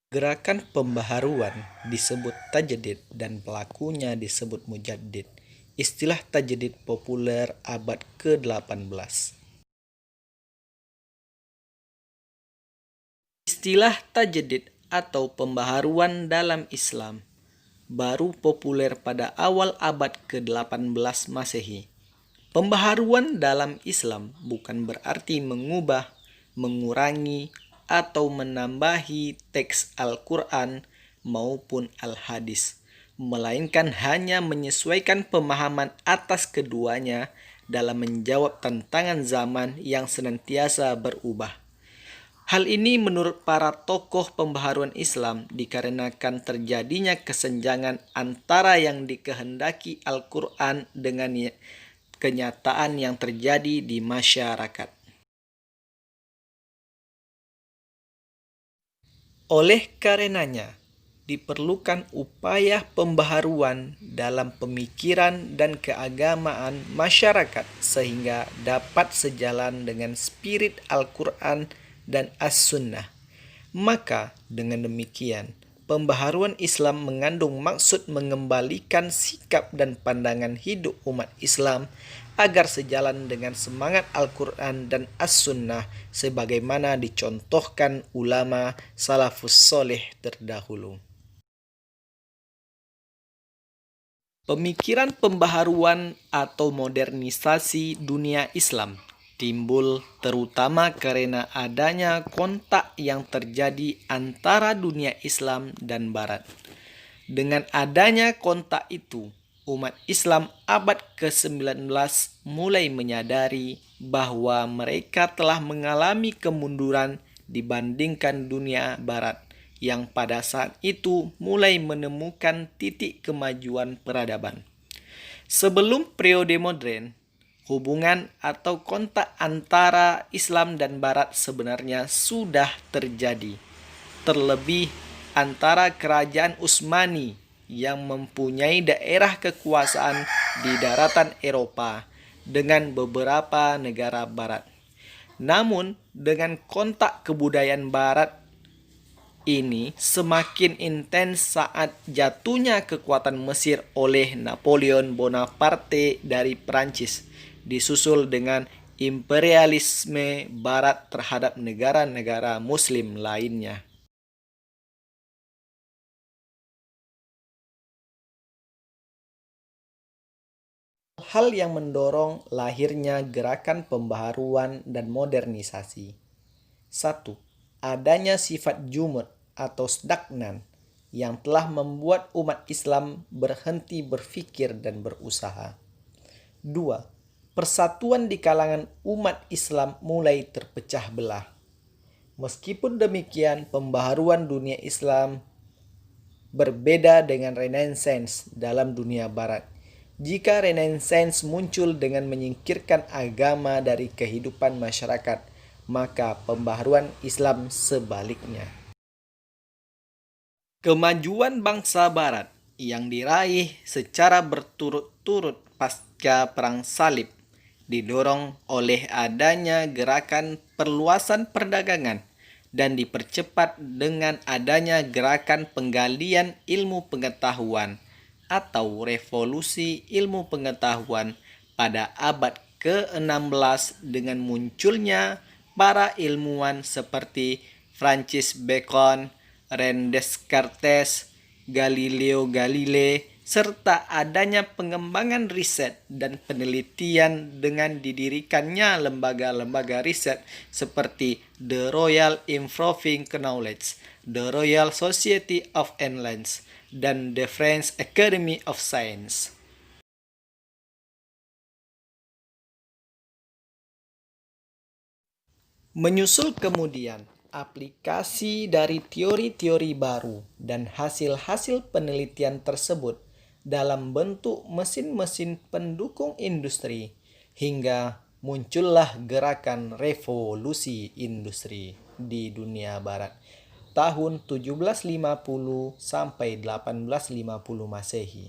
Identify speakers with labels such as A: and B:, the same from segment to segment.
A: Gerakan pembaharuan disebut tajdid dan pelakunya disebut mujaddid. Istilah tajdid populer abad ke-18. Istilah tajdid atau pembaharuan dalam Islam baru populer pada awal abad ke-18 Masehi. Pembaharuan dalam Islam bukan berarti mengubah, mengurangi, atau menambahi teks Al-Quran maupun Al-Hadis, melainkan hanya menyesuaikan pemahaman atas keduanya dalam menjawab tantangan zaman yang senantiasa berubah. Hal ini menurut para tokoh pembaharuan Islam dikarenakan terjadinya kesenjangan antara yang dikehendaki Al-Quran dengan kenyataan yang terjadi di masyarakat. Oleh karenanya, diperlukan upaya pembaharuan dalam pemikiran dan keagamaan masyarakat sehingga dapat sejalan dengan spirit Al-Quran dan As-Sunnah. Maka dengan demikian, pembaharuan Islam mengandung maksud mengembalikan sikap dan pandangan hidup umat Islam agar sejalan dengan semangat Al-Quran dan As-Sunnah sebagaimana dicontohkan ulama salafus soleh terdahulu. Pemikiran pembaharuan atau modernisasi dunia Islam timbul terutama karena adanya kontak yang terjadi antara dunia Islam dan Barat. Dengan adanya kontak itu, umat Islam abad ke-19 mulai menyadari bahwa mereka telah mengalami kemunduran dibandingkan dunia Barat yang pada saat itu mulai menemukan titik kemajuan peradaban. Sebelum periode modern, hubungan atau kontak antara Islam dan Barat sebenarnya sudah terjadi. Terlebih antara kerajaan Utsmani yang mempunyai daerah kekuasaan di daratan Eropa dengan beberapa negara Barat. Namun, dengan kontak kebudayaan Barat ini semakin intens saat jatuhnya kekuatan Mesir oleh Napoleon Bonaparte dari Prancis, disusul dengan imperialisme Barat terhadap negara-negara Muslim lainnya. Hal yang mendorong lahirnya gerakan pembaharuan dan modernisasi. 1. Adanya sifat jumud atau stagnan yang telah membuat umat Islam berhenti berpikir dan berusaha. 2. Persatuan di kalangan umat Islam mulai terpecah belah. Meskipun demikian, pembaharuan dunia Islam berbeda dengan Renaissance dalam dunia Barat. Jika Renaissance muncul dengan menyingkirkan agama dari kehidupan masyarakat, maka pembaharuan Islam sebaliknya. Kemajuan bangsa Barat yang diraih secara berturut-turut pasca Perang Salib didorong oleh adanya gerakan perluasan perdagangan dan dipercepat dengan adanya gerakan penggalian ilmu pengetahuan atau revolusi ilmu pengetahuan pada abad ke-16 dengan munculnya para ilmuwan seperti Francis Bacon, René Descartes, Galileo Galilei, serta adanya pengembangan riset dan penelitian dengan didirikannya lembaga-lembaga riset seperti The Royal Improving Knowledge, The Royal Society of England, dan The French Academy of Science. Menyusul kemudian aplikasi dari teori-teori baru dan hasil-hasil penelitian tersebut dalam bentuk mesin-mesin pendukung industri hingga muncullah gerakan revolusi industri di dunia barat tahun 1750 sampai 1850 Masehi.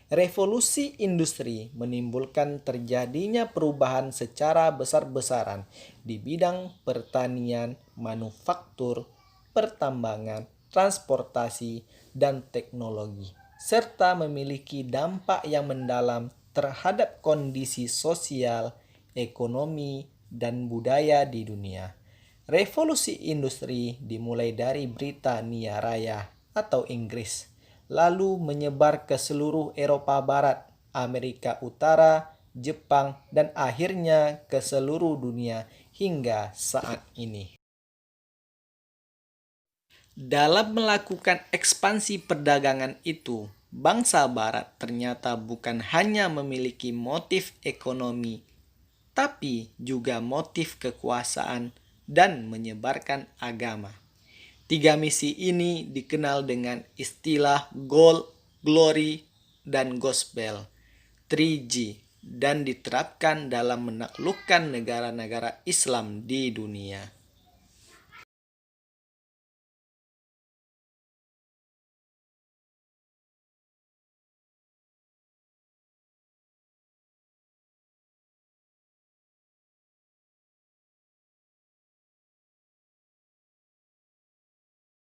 A: Revolusi industri menimbulkan terjadinya perubahan secara besar-besaran di bidang pertanian, manufaktur, pertambangan, transportasi, dan teknologi, serta memiliki dampak yang mendalam terhadap kondisi sosial, ekonomi, dan budaya di dunia. Revolusi industri dimulai dari Britania Raya atau Inggris, lalu menyebar ke seluruh Eropa Barat, Amerika Utara, Jepang, dan akhirnya ke seluruh dunia hingga saat ini. Dalam melakukan ekspansi perdagangan itu, bangsa Barat ternyata bukan hanya memiliki motif ekonomi, tapi juga motif kekuasaan dan menyebarkan agama. Tiga misi ini dikenal dengan istilah Gold, Glory, dan Gospel 3G dan diterapkan dalam menaklukkan negara-negara Islam di dunia.